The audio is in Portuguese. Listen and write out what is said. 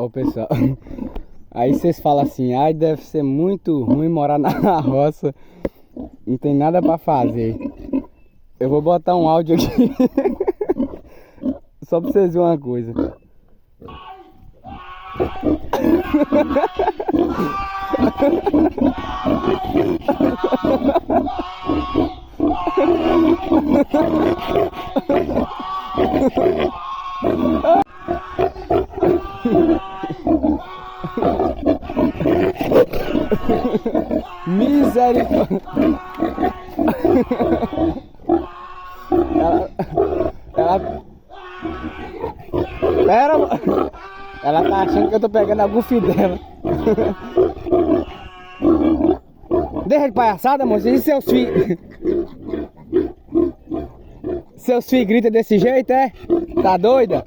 Ó, pessoal. Aí vocês falam assim, ai, deve ser muito ruim morar na roça. Não tem nada pra fazer. Eu vou botar um áudio aqui. Só pra vocês verem uma coisa. Misericórdia. Pera, ela tá achando que eu tô pegando a buff dela. Deixa de palhaçada, moça. E seus filhos? Seus filhos gritam desse jeito, é? Tá doida?